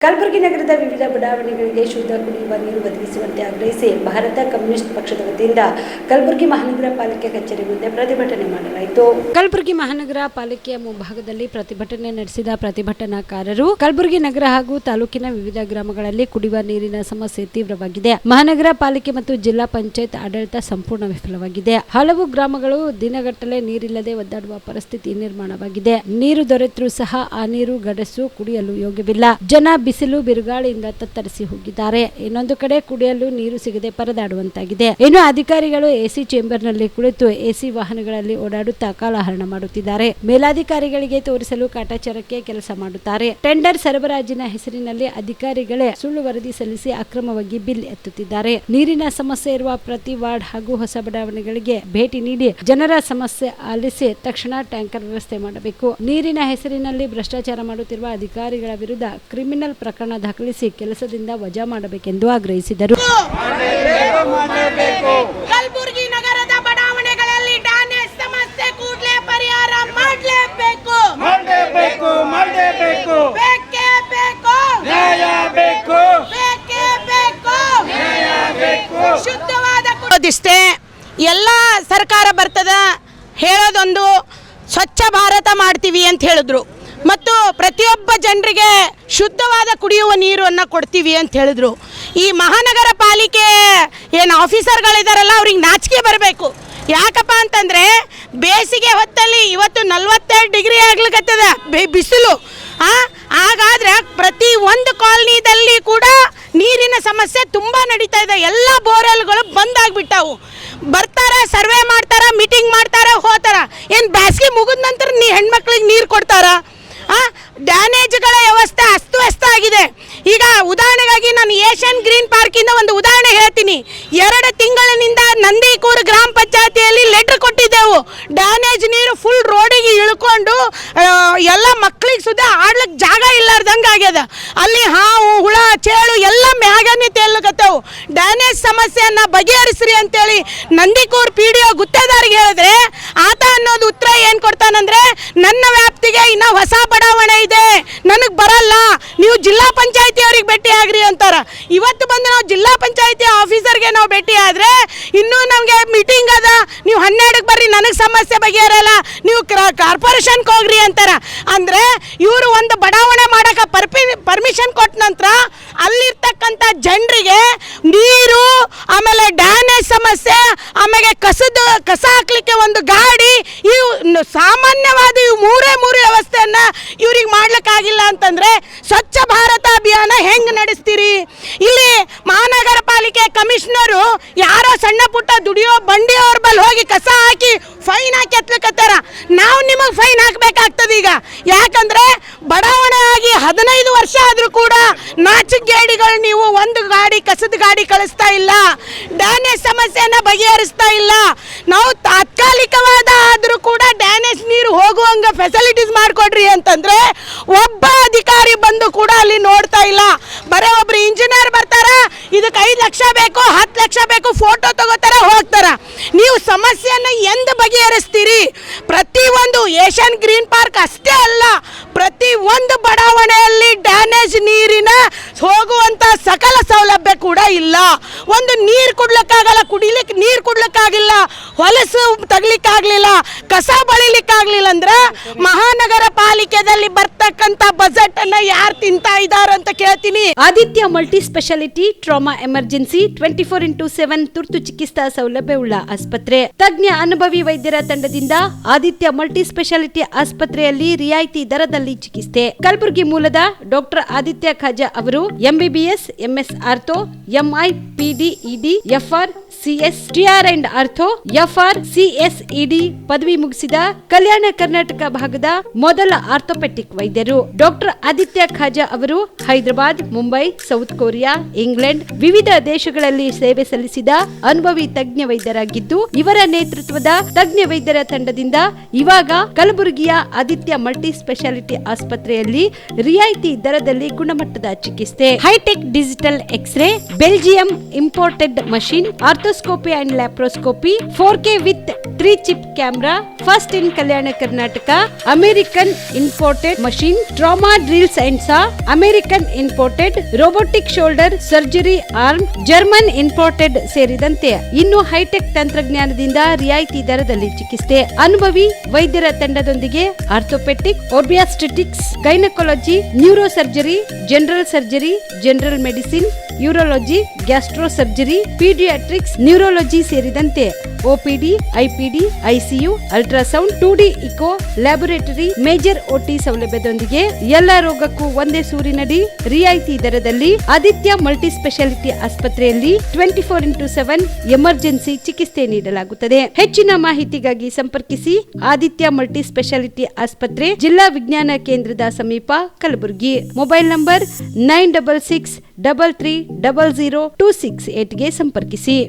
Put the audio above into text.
ಕಲಬುರಗಿ ನಗರದ ವಿವಿಧ ಬಡಾವಣೆಗಳಿಗೆ ಶುದ್ಧ ಕುಡಿಯುವ ನೀರು ಒದಗಿಸುವಂತೆ ಆಗ್ರಹಿಸಿ ಭಾರತ ಕಮ್ಯುನಿಸ್ಟ್ ಪಕ್ಷದ ವತಿಯಿಂದ ಕಲಬುರಗಿ ಮಹಾನಗರ ಪಾಲಿಕೆ ಕಚೇರಿ ಮುಂದೆ ಪ್ರತಿಭಟನೆ ಮಾಡಲಾಯಿತು. ಕಲಬುರಗಿ ಮಹಾನಗರ ಪಾಲಿಕೆಯ ಮುಂಭಾಗದಲ್ಲಿ ಪ್ರತಿಭಟನೆ ನಡೆಸಿದ ಪ್ರತಿಭಟನಾಕಾರರು ಕಲಬುರಗಿ ನಗರ ಹಾಗೂ ತಾಲೂಕಿನ ವಿವಿಧ ಗ್ರಾಮಗಳಲ್ಲಿ ಕುಡಿಯುವ ನೀರಿನ ಸಮಸ್ಯೆ ತೀವ್ರವಾಗಿದೆ. ಮಹಾನಗರ ಪಾಲಿಕೆ ಮತ್ತು ಜಿಲ್ಲಾ ಪಂಚಾಯತ್ ಆಡಳಿತ ಸಂಪೂರ್ಣ ವಿಫಲವಾಗಿದೆ. ಹಲವು ಗ್ರಾಮಗಳು ದಿನಗಟ್ಟಲೆ ನೀರಿಲ್ಲದೆ ಒದ್ದಾಡುವ ಪರಿಸ್ಥಿತಿ ನಿರ್ಮಾಣವಾಗಿದೆ. ನೀರು ದೊರೆತರೂ ಸಹ ಆ ನೀರು ಗಡಸು ಕುಡಿಯಲು ಯೋಗ್ಯವಿಲ್ಲ. ಜನ ಬಿಸಿಲು ಬಿರುಗಾಳಿಯಿಂದ ತತ್ತರಿಸಿ ಹೋಗಿದ್ದಾರೆ. ಇನ್ನೊಂದು ಕಡೆ ಕುಡಿಯಲು ನೀರು ಸಿಗದೆ ಪರದಾಡುವಂತಾಗಿದೆ. ಇನ್ನು ಅಧಿಕಾರಿಗಳು ಎಸಿ ಚೇಂಬರ್ನಲ್ಲಿ ಕುಳಿತು ಎಸಿ ವಾಹನಗಳಲ್ಲಿ ಓಡಾಡುತ್ತಾ ಕಾಲಹರಣ ಮಾಡುತ್ತಿದ್ದಾರೆ. ಮೇಲಾಧಿಕಾರಿಗಳಿಗೆ ತೋರಿಸಲು ಕಾಟಾಚಾರಕ್ಕೆ ಕೆಲಸ ಮಾಡುತ್ತಾರೆ. ಟೆಂಡರ್ ಸರಬರಾಜಿನ ಹೆಸರಿನಲ್ಲಿ ಅಧಿಕಾರಿಗಳೇ ಸುಳ್ಳು ವರದಿ ಸಲ್ಲಿಸಿ ಅಕ್ರಮವಾಗಿ ಬಿಲ್ ಎತ್ತುತ್ತಿದ್ದಾರೆ. ನೀರಿನ ಸಮಸ್ಯೆ ಇರುವ ಪ್ರತಿ ವಾರ್ಡ್ ಹಾಗೂ ಹೊಸ ಬಡಾವಣೆಗಳಿಗೆ ಭೇಟಿ ನೀಡಿ ಜನರ ಸಮಸ್ಯೆ ಆಲಿಸಿ ತಕ್ಷಣ ಟ್ಯಾಂಕರ್ ವ್ಯವಸ್ಥೆ ಮಾಡಬೇಕು. ನೀರಿನ ಹೆಸರಿನಲ್ಲಿ ಭ್ರಷ್ಟಾಚಾರ ಮಾಡುತ್ತಿರುವ ಅಧಿಕಾರಿಗಳ ವಿರುದ್ಧ ಕ್ರಿಮಿನಲ್ ಪ್ರಕರಣ ದಾಖಲಿಸಿ ಕೆಲಸದಿಂದ ವಜಾ ಮಾಡಬೇಕೆಂದು ಆಗ್ರಹಿಸಿದರು. ಕಲಬುರಗಿ ನಗರದ ಬಡಾವಣೆಗಳಲ್ಲಿ ಡ್ಯಾಮೇಜ್ ಸಮಸ್ಯೆ ಕೂಡಲೇ ಪರಿಹಾರ ಮಾಡಲೇಬೇಕು. ಬೇಕೇ ಬೇಕು, ನ್ಯಾಯ ಬೇಕು, ಬೇಕೇ ಬೇಕು, ನ್ಯಾಯ ಬೇಕು. ಶುದ್ಧವಾದ ಕುಡಿಯೋದಿಷ್ಟೇ. ಎಲ್ಲ ಸರ್ಕಾರ ಬರ್ತದ ಹೇಳೋದೊಂದು ಸ್ವಚ್ಛ ಭಾರತ ಮಾಡ್ತೀವಿ ಅಂತ ಹೇಳಿದ್ರು ಮತ್ತು ಪ್ರತಿಯೊಬ್ಬ ಜನರಿಗೆ ಶುದ್ಧವಾದ ಕುಡಿಯುವ ನೀರನ್ನು ಕೊಡ್ತೀವಿ ಅಂತ ಹೇಳಿದ್ರು. ಈ ಮಹಾನಗರ ಪಾಲಿಕೆ ಏನು ಆಫೀಸರ್ಗಳಿದಾರಲ್ಲ ಅವ್ರಿಗೆ ನಾಚಿಕೆ ಬರಬೇಕು. ಯಾಕಪ್ಪ ಅಂತಂದರೆ ಬೇಸಿಗೆ ಹೊತ್ತಲ್ಲಿ ಇವತ್ತು 42 ಡಿಗ್ರಿ ಆಗ್ಲಿಕ್ಕತ್ತದ ಬಿಸಿಲು. ಹಾಗಾದ್ರೆ ಪ್ರತಿ ಒಂದು ಕಾಲನಿದಲ್ಲಿ ಕೂಡ ನೀರಿನ ಸಮಸ್ಯೆ ತುಂಬ ನಡೀತಾ ಇದೆ. ಎಲ್ಲ ಬೋರ್ವೆಲ್ಗಳು ಬಂದಾಗ್ಬಿಟ್ಟವು. ಬರ್ತಾರೆ, ಸರ್ವೆ ಮಾಡ್ತಾರ, ಮೀಟಿಂಗ್ ಮಾಡ್ತಾರ, ಹೋಗ್ತಾರ. ಏನು ಬೇಸಿಗೆ ಮುಗಿದ ನಂತರ ಹೆಣ್ಮಕ್ಳಿಗೆ ನೀರು ಕೊಡ್ತಾರ? ಡ್ಯಾಮೇಜ್ಗಳ ವ್ಯವಸ್ಥೆ ಅಸ್ತವ್ಯಸ್ತ ಆಗಿದೆ. ಈಗ ಉದಾಹರಣೆಗಾಗಿ ನಾನು ಏಷ್ಯನ್ ಗ್ರೀನ್ ಪಾರ್ಕಿಂದ ಒಂದು ಉದಾಹರಣೆ ಹೇಳ್ತೀನಿ. 2 ತಿಂಗಳಿನಿಂದ ನಂದಿಕೂರು ಗ್ರಾಮ ಪಂಚಾಯತಿಯಲ್ಲಿ ಲೆಟರ್ ಕೊಟ್ಟಿದ್ದೆವು. ಡ್ಯಾಮೇಜ್ ನೀರು ಫುಲ್ ರೋಡಿಗೆ ಇಳ್ಕೊಂಡು ಎಲ್ಲ ಮಕ್ಕಳಿಗೆ ಸುದ್ದ ಆಡ್ಲಿಕ್ಕೆ ಜಾಗ ಇಲ್ಲಾರ್ದಂಗೆ ಆಗ್ಯದ. ಅಲ್ಲಿ ಹಾವು ಹುಳ ಚೇಳು ಎಲ್ಲ ಮ್ಯಾಗನೆ ತೇಲಕತ್ತವು. ಡ್ಯಾಮೇಜ್ ಸಮಸ್ಯೆಯನ್ನು ಬಗೆಹರಿಸ್ರಿ ಅಂತೇಳಿ ನಂದಿಕೂರು PDO ಗುತ್ತೇದಾರಿಗೆ ಹೇಳಿದ್ರೆ ಆತ ಅನ್ನೋದು ಉತ್ತರ ಏನು ಕೊಡ್ತಾನಂದ್ರೆ, ನನ್ನ ವ್ಯಾಪ್ತಿಗೆ ಇನ್ನೂ ಹೊಸ ಬಡಾವಣೆ ಇದೆ, ನನಗೆ ಬರಲ್ಲ, ನೀವು ಜಿಲ್ಲಾ ಪಂಚಾಯತಿ ಅವ್ರಿಗೆ ಭೇಟಿ ಆಗ್ರಿ ಅಂತಾರ. ಇವತ್ತು ಬಂದು ನಾವು ಜಿಲ್ಲಾ ಪಂಚಾಯತಿ ಆಫೀಸರ್ಗೆ ನಾವು ಭೇಟಿ ಆದರೆ ಇನ್ನೂ ನಮಗೆ ಮೀಟಿಂಗ್ ಅದ, ನೀವು 12ಕ್ಕೆ ಬರ್ರಿ, ನನಗೆ ಸಮಸ್ಯೆ ಬಗೆಹರಲ್ಲ, ನೀವು ಕಾರ್ಪೊರೇಷನ್ಗೆ ಹೋಗ್ರಿ ಅಂತಾರ. ಅಂದರೆ ಇವರು ಒಂದು ಬಡಾವಣೆ ಮಾಡೋಕೆ ಪರ್ಮಿಷನ್ ಕೊಟ್ಟ ನಂತರ ಅಲ್ಲಿರ್ತಕ್ಕಂಥ ಜನರಿಗೆ ನೀರು, ಆಮೇಲೆ ಡ್ಯಾಮೇಜ್ ಸಮಸ್ಯೆ, ಆಮೇಲೆ ಕಸ ಹಾಕ್ಲಿಕ್ಕೆ ಒಂದು ಗಾಡಿ, ಇವು ಸಾಮಾನ್ಯವಾದ ಇವು ಮೂರೇ ವ್ಯವಸ್ಥೆಯನ್ನು ಇವ್ರಿಗೆ ಮಾಡ್ಲಿಕ್ಕಾಗಿಲ್ಲ ಅಂತಂದರೆ ಸ್ವಚ್ಛ ಭಾರತ ಅಭಿಯಾನ ಹೆಂಗೆ ನಡೆಸ್ತೀರಿ? ಇಲ್ಲಿ ಮಹಾನಗರ ಪಾಲಿಕೆ ಕಮಿಷನರು ಯಾರೋ ಸಣ್ಣ ಪುಟ್ಟ ದುಡಿಯೋ ಬಂಡಿಯವ್ರ ಬಲ್ಲಿ ಹೋಗಿ ಕಸ ಹಾಕಿ ಫೈನ್ ಹಾಕಿ ಎತ್ತಲಿಕ್ಕತ್ತಾರ. ನಾವು ನಿಮಗೆ ಫೈನ್ ಹಾಕಬೇಕಾಗ್ತದೆ ಈಗ. ಯಾಕಂದರೆ ಬಡಾವಣೆ ಆಗಿ 15 ವರ್ಷ ಆದರೂ ಕೂಡ ನಾಚಿಗೇಡಿಗಳು ನೀವು ಒಂದು ಗಾಡಿ ಕಸದ ಗಾಡಿ ಕಳಿಸ್ತಾ ಇಲ್ಲ, ಡ್ಯಾಮೇಜ್ ಸಮಸ್ಯೆಯನ್ನು ಬಗೆಹರಿಸ್ತಾ ಇಲ್ಲ. ನಾವು ತಾತ್ಕಾಲಿಕವಾದ ಆದರೂ ಕೂಡ ಡ್ಯಾಮೇಜ್ ನೀರು ಹೋಗುವಂಗ ಫೆಸಿಲಿಟೀಸ್ ಮಾಡಿಕೊಡ್ರಿ ಅಂತಂದರೆ ಒಬ್ಬ ಅಧಿಕಾರಿ ಬಂದು ಕೂಡ ಅಲ್ಲಿ ನೋಡ್ತಾ ಇಲ್ಲ. ಬರೀ ಒಬ್ರು ಇಂಜಿನಿಯರ್ ಬರ್ತಾರ, ಇದಕ್ಕೆ 5 ಲಕ್ಷ ಬೇಕು, 10 ಲಕ್ಷ ಬೇಕು, ಫೋಟೋ ತಗೋತಾರ, ಹೋಗ್ತಾರ. ನೀವು ಸಮಸ್ಯೆಯನ್ನು ಎಂದು ಬಗೆಹರಿಸ್ತೀರಿ? ಪ್ರತಿಯೊಂದು ಏಷ್ಯನ್ ಗ್ರೀನ್ ಪಾರ್ಕ್ ಅಷ್ಟೇ ಅಲ್ಲ, ಪ್ರತಿ ಒಂದು ಬಡಾವಣೆಯಲ್ಲಿ ಡ್ಯಾಮೇಜ್ ನೀರಿನ ಹೋಗುವಂಥ ಸಕಲ ಸೌಲಭ್ಯ ಕೂಡ ಇಲ್ಲ. ಒಂದು ನೀರು ಕುಡ್ಲಿಕ್ಕಾಗಲ್ಲ, ಕುಡಿಲಿಕ್ಕೆ ನೀರು ಕುಡ್ಲಿಕ್ಕಾಗಿಲ್ಲ, ಹೊಲಸು ತಗಲಿಕ್ಕಾಗಲಿಲ್ಲ, ಕಸ ಬಳಿಲಿಕ್ಕಾಗಲಿಲ್ಲ ಅಂದ್ರೆ ಮಹಾನಗರ ಪಾಲಿಕೆಯಲ್ಲಿ ಬರ್ತಕ್ಕಂಥ ಬಜೆಟ್ ಅನ್ನ ಯಾರು ತಿಂತಾ ಇದ್ದಾರೆ ಅಂತ ಕೇಳ್ತೀನಿ. Aditya multi speciality trauma emergency 24x7 ತುರ್ತು ಚಿಕಿತ್ಸಾ ಸೌಲಭ್ಯವುಳ್ಳ ಆಸ್ಪತ್ರೆ. ತಜ್ಞ ಅನುಭವಿ ವೈದ್ಯರ ತಂಡದಿಂದ ಆದಿತ್ಯ ಮಲ್ಟಿ ಸ್ಪೆಷಾಲಿಟಿ ಆಸ್ಪತ್ರೆಯಲ್ಲಿ ರಿಯಾಯಿತಿ ದರದಲ್ಲಿ ಚಿಕಿತ್ಸೆ. ಕಲಬುರಗಿ ಮೂಲದ ಡಾಕ್ಟರ್ ಆದಿತ್ಯ ಖಾಜಾ ಅವರು MBBS, MS ortho, MI, PD, ED, FR, CS, TR and ortho, FR, CS, ED ಪದವಿ ಮುಗಿಸಿದ ಕಲ್ಯಾಣ ಕರ್ನಾಟಕ ಭಾಗದ ಮೊದಲ ಆರ್ಥೋಪೆಟಿಕ್ ವೈದ್ಯರು. ಡಾಕ್ಟರ್ ಆದಿತ್ಯ ಖಾಜಾ ಅವರು Hyderabad, Mumbai, south Korea, England ವಿವಿಧ ದೇಶಗಳಲ್ಲಿ ಸೇವೆ ಸಲ್ಲಿಸಿದ ಅನುಭವಿ ತಜ್ಞ ವೈದ್ಯರಾಗಿದ್ದು, ಇವರ ನೇತೃತ್ವದ ತಜ್ಞ ವೈದ್ಯರ ತಂಡದಿಂದ ಇವಾಗ ಕಲಬುರಗಿಯ ಆದಿತ್ಯ ಮಲ್ಟಿ ಸ್ಪೆಷಾಲಿಟಿ ಆಸ್ಪತ್ರೆಯಲ್ಲಿ ರಿಯಾಯಿತಿ ದರದಲ್ಲಿ ಗುಣಮಟ್ಟದ ಚಿಕಿತ್ಸೆ, hitech digital X ray, Belgium imported machine, arthroscopy and laparoscopy, 4K with 3 chip camera, first in Kalyana Karnataka, American imported machine, trauma drills and saw, American imported robotic shoulder surgery arm, German imported ಸೇರಿದಂತೆ ಇನ್ನು high tech ತಂತ್ರಜ್ಞಾನದಿಂದ ರಿಯಾಯಿತಿ ದರದಲ್ಲಿ ಚಿಕಿತ್ಸೆ. ಅನುಭವಿ ವೈದ್ಯರ ತಂಡದೊಂದಿಗೆ orthopaedic, obstetrics, gynaecology, neuro surgery, general surgery, general medicine, urology, gastro surgery, paediatrics, neurology ಸೇರಿದಂತೆ OPD, IPD, ICU, ultrasound, 2D echo, laboratory, major OT ಸೌಲಭ್ಯದೊಂದಿಗೆ ಎಲ್ಲ ರೋಗಕ್ಕೂ ಒಂದೇ ಸೂರಿನಡಿ ರಿಯಾಯಿತಿ ದರದಲ್ಲಿ ಆದಿತ್ಯ ಮಲ್ಟಿ ಸ್ಪೆಷಾಲಿಟಿ ಆಸ್ಪತ್ರೆಯಲ್ಲಿ 24x7 ಎಮರ್ಜೆನ್ಸಿ ಚಿಕಿತ್ಸೆ ನೀಡಲಾಗುತ್ತದೆ. ಹೆಚ್ಚಿನ ಮಾಹಿತಿಗಾಗಿ ಸಂಪರ್ಕಿಸಿ ಆದಿತ್ಯ ಮಲ್ಟಿ ಸ್ಪೆಷಾಲಿಟಿ ಆಸ್ಪತ್ರೆ, ಜಿಲ್ಲಾ ವಿಜ್ಞಾನ ಕೇಂದ್ರದ ಸಮೀಪ, ಕಲಬುರಗಿ. ಮೊಬೈಲ್ ನಂಬರ್ 9663300268ಗೆ ಸಂಪರ್ಕಿಸಿ.